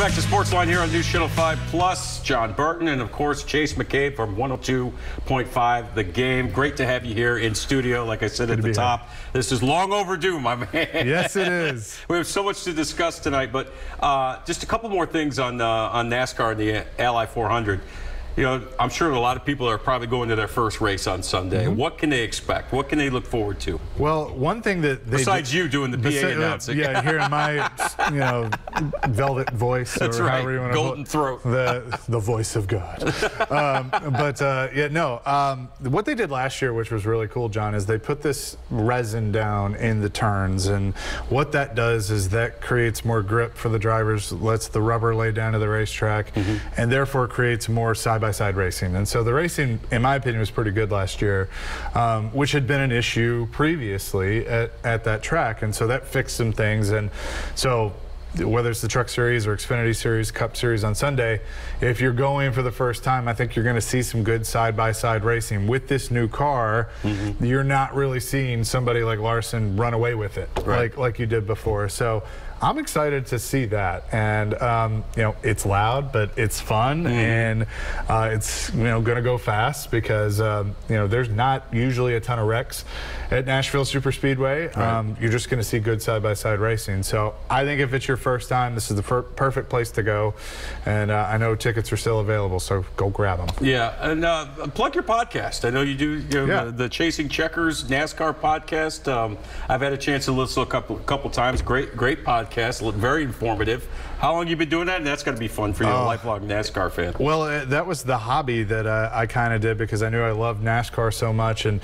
Welcome back to SportsLine here on News Channel 5 Plus. Jon Burton and, of course, Chase McCabe from 102.5 The Game. Great to have you here in studio. Like I said at the top, this is long overdue, my man. Yes, it is. We have so much to discuss tonight, but just a couple more things on NASCAR and the Ally 400. You know, I'm sure a lot of people are probably going to their first race on Sunday. Mm-hmm. What can they expect? What can they look forward to? Well, one thing that they besides you doing the PA announcing, yeah, hearing my velvet voice, that's or right, however you want to golden throat, the voice of God. What they did last year, which was really cool, John, is they put this resin down in the turns, and what that does is that creates more grip for the drivers, lets the rubber lay down to the racetrack, mm-hmm. and therefore creates more side-by-side racing. And so the racing, in my opinion, was pretty good last year, which had been an issue previously at that track. And so that fixed some things. And so whether it's the Truck Series or Xfinity Series, Cup Series on Sunday, if you're going for the first time, I think you're going to see some good side-by-side racing. With this new car, mm-hmm. you're not really seeing somebody like Larson run away with it, right, like you did before. So I'm excited to see that, and it's loud, but it's fun, and it's going to go fast because there's not usually a ton of wrecks at Nashville Superspeedway. Right. You're just going to see good side-by-side racing. So I think if it's your first time, this is the perfect place to go, and I know tickets are still available, so go grab them. Yeah, and plug your podcast. I know you do the Chasing Checkers NASCAR podcast. I've had a chance to listen a couple times. Great podcast. Very informative. How long you been doing that? And that's going to be fun for you, a lifelong NASCAR fan. Well, that was the hobby that I kind of did because I knew I loved NASCAR so much, and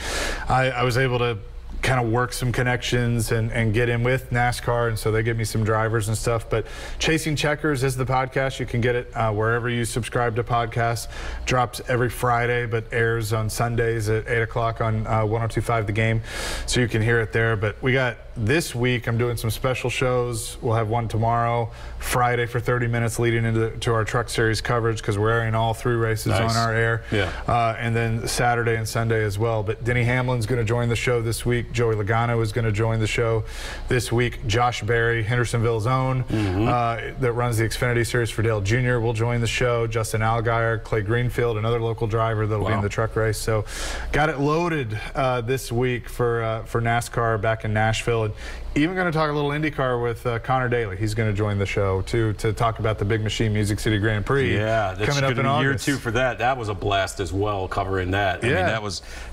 I was able to kind of work some connections and get in with NASCAR, and so they give me some drivers and stuff. But Chasing Checkers is the podcast. You can get it wherever you subscribe to podcasts. Drops every Friday, but airs on Sundays at 8 o'clock on 102.5 The Game, so you can hear it there. But we got this week, I'm doing some special shows. We'll have one tomorrow, Friday for 30 minutes leading into our Truck Series coverage because we're airing all 3 races on our air. Yeah. And then Saturday and Sunday as well. But Denny Hamlin's going to join the show this week. Joey Logano is going to join the show this week. Josh Berry, Hendersonville's own, that runs the Xfinity Series for Dale Jr., will join the show. Justin Allgaier, Clay Greenfield, another local driver that will be in the truck race. So got it loaded this week for NASCAR back in Nashville. And even going to talk a little IndyCar with Connor Daly. He's going to join the show too to talk about the Big Machine Music City Grand Prix. Yeah, that's coming up in August. Year 2 for that. That was a blast as well, covering that. Yeah. I mean,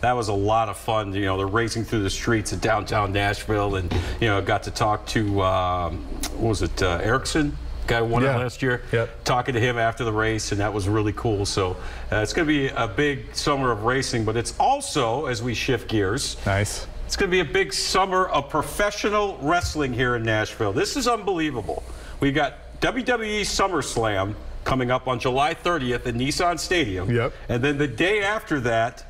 that was a lot of fun. You know, they're racing through the streets of downtown Nashville, and got to talk to what was it, Erickson? Guy who won it last year. Yep. Talking to him after the race, and that was really cool. So it's going to be a big summer of racing, but it's also, as we shift gears, it's going to be a big summer of professional wrestling here in Nashville. This is unbelievable. We got WWE SummerSlam coming up on July 30th at Nissan Stadium. Yep. And then the day after that,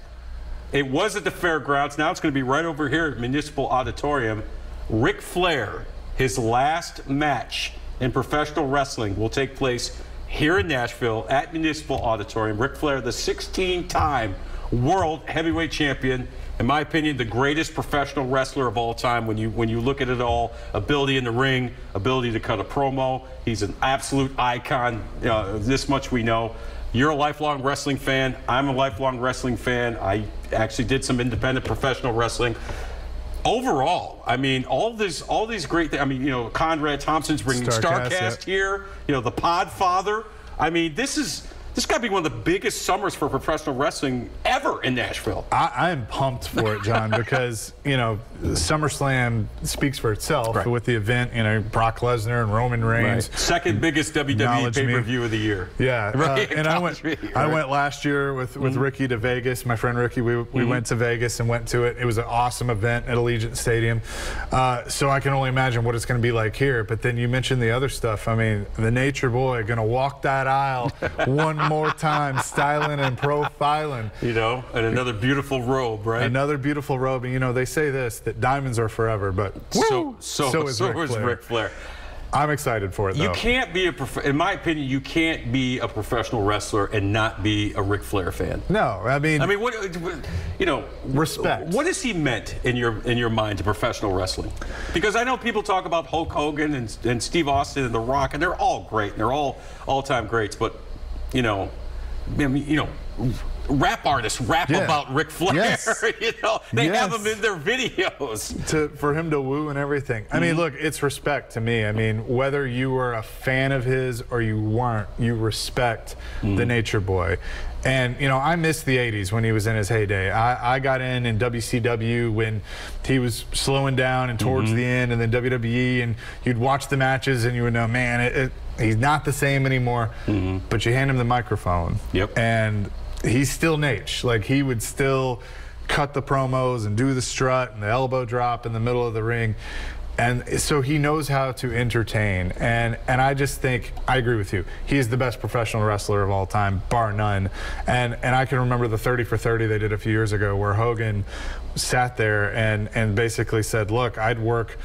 it was at the fairgrounds. Now it's going to be right over here at Municipal Auditorium. Ric Flair, his last match in professional wrestling will take place here in Nashville at Municipal Auditorium. Ric Flair, the 16-time world heavyweight champion. In my opinion, the greatest professional wrestler of all time. When you look at it all, ability in the ring, ability to cut a promo, he's an absolute icon. This much we know. You're a lifelong wrestling fan. I'm a lifelong wrestling fan. I actually did some independent professional wrestling. Overall, I mean, all these great things. I mean, Conrad Thompson's bringing Starcast here. The Podfather. I mean, this got to be one of the biggest summers for professional wrestling ever in Nashville. I am pumped for it, John, because, SummerSlam speaks for itself with the event, Brock Lesnar and Roman Reigns. Right. Second biggest WWE pay-per-view of the year. Yeah. And I went last year with Ricky to Vegas. My friend Ricky, we went to Vegas and went to it. It was an awesome event at Allegiant Stadium. So I can only imagine what it's going to be like here. But then you mentioned the other stuff. I mean, the Nature Boy going to walk that aisle one more time, styling and profiling. And another beautiful robe, right? Another beautiful robe. And, they say this, that diamonds are forever, but so is Ric Flair. I'm excited for it, though. You can't be in my opinion, you can't be a professional wrestler and not be a Ric Flair fan. No, I mean, what, you know, respect. What has he meant in your mind to professional wrestling? Because I know people talk about Hulk Hogan and Steve Austin and The Rock, and they're all great, and they're all-time greats. But you know, rap artists rap about Ric Flair. Yes. You know, they have him in their videos. For him to woo and everything. I mean, look, it's respect to me. I mean, whether you were a fan of his or you weren't, you respect the Nature Boy. And, you know, I miss the 80s when he was in his heyday. I got in WCW when he was slowing down and towards the end, and then WWE, and you'd watch the matches and you would know, man, he's not the same anymore. But you hand him the microphone. And he's still Nate. Like, he would still cut the promos and do the strut and the elbow drop in the middle of the ring. And so he knows how to entertain. And I just think, I agree with you, he is the best professional wrestler of all time, bar none. And I can remember the 30 for 30 they did a few years ago where Hogan sat there and basically said, look, I'd work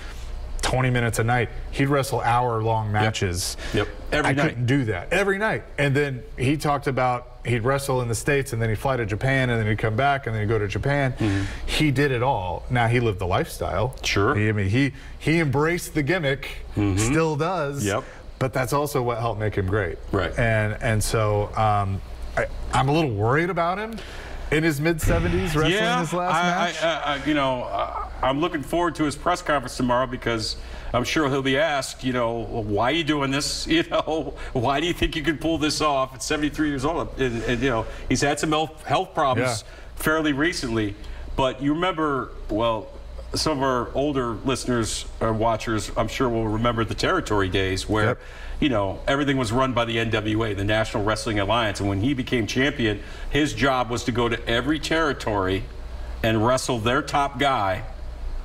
20 minutes a night. He'd wrestle hour-long matches. Every night. I couldn't do that. Every night. And then he talked about he'd wrestle in the States, and then he'd fly to Japan, and then he'd come back, and then he'd go to Japan. He did it all. Now, he lived the lifestyle. I mean, he embraced the gimmick, still does. But that's also what helped make him great. And so I'm a little worried about him in his mid-70s wrestling his last match. You know, I'm looking forward to his press conference tomorrow because I'm sure he'll be asked, you know, why are you doing this? You know, why do you think you can pull this off at 73 years old? And you know, he's had some health problems fairly recently. But you remember, well, some of our older listeners or watchers, I'm sure, will remember the territory days where, you know, everything was run by the NWA, the National Wrestling Alliance. And when he became champion, his job was to go to every territory and wrestle their top guy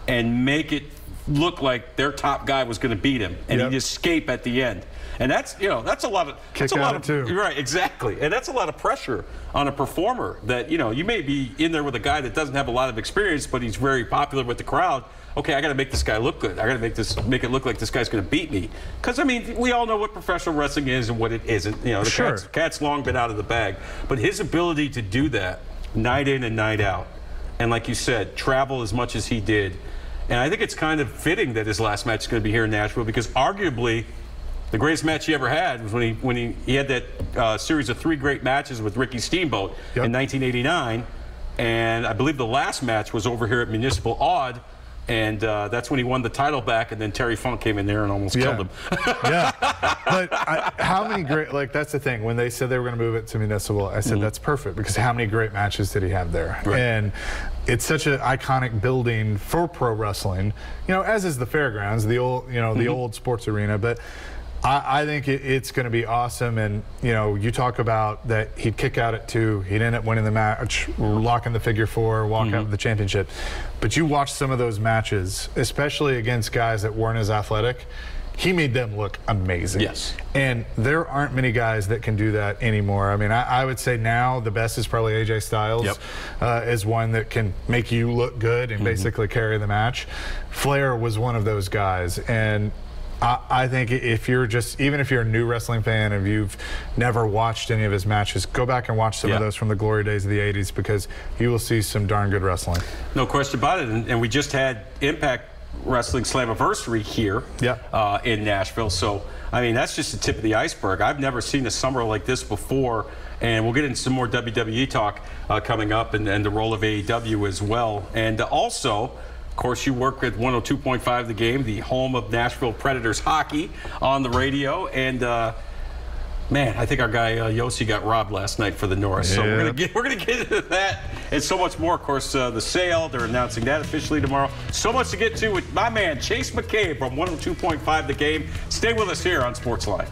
and make it look like their top guy was going to beat him, and he'd escape at the end. And that's, you know, that's a lot of right, exactly. And that's a lot of pressure on a performer that, you know, you may be in there with a guy that doesn't have a lot of experience, but he's very popular with the crowd. Okay, I got to make this guy look good. I got to make it look like this guy's going to beat me. Because I mean, we all know what professional wrestling is and what it isn't. You know, the cat's long been out of the bag. But his ability to do that night in and night out, and like you said, travel as much as he did. And I think it's kind of fitting that his last match is going to be here in Nashville, because arguably the greatest match he ever had was when he had that series of 3 great matches with Ricky Steamboat in 1989. And I believe the last match was over here at Municipal Odd, and that's when he won the title back, and then Terry Funk came in there and almost killed him. But how many great, like, that's the thing, when they said they were going to move it to Municipal, I said that's perfect, because how many great matches did he have there? And it's such an iconic building for pro wrestling, you know, as is the fairgrounds, the old, you know, the old sports arena. But I think it's going to be awesome. And, you know, you talk about that he'd kick out at 2, he'd end up winning the match, locking the figure 4, walk out with the championship. But you watch some of those matches, especially against guys that weren't as athletic, he made them look amazing. And there aren't many guys that can do that anymore. I mean, I would say now the best is probably AJ Styles, is one that can make you look good and basically carry the match. Flair was one of those guys. And I think if you're even if you're a new wrestling fan, if you've never watched any of his matches, go back and watch some of those from the glory days of the 80s, because you will see some darn good wrestling. No question about it. And we just had Impact Wrestling Slammiversary here in Nashville. So, I mean, that's just the tip of the iceberg. I've never seen a summer like this before. And we'll get into some more WWE talk coming up, and the role of AEW as well. And also, of course, you work at 102.5 The Game, the home of Nashville Predators hockey, on the radio. And man, I think our guy Yossi got robbed last night for the Norris. So we're gonna get into that and so much more. Of course, the sale, they're announcing that officially tomorrow. So much to get to with my man Chase McCabe from 102.5 The Game. Stay with us here on SportsLine.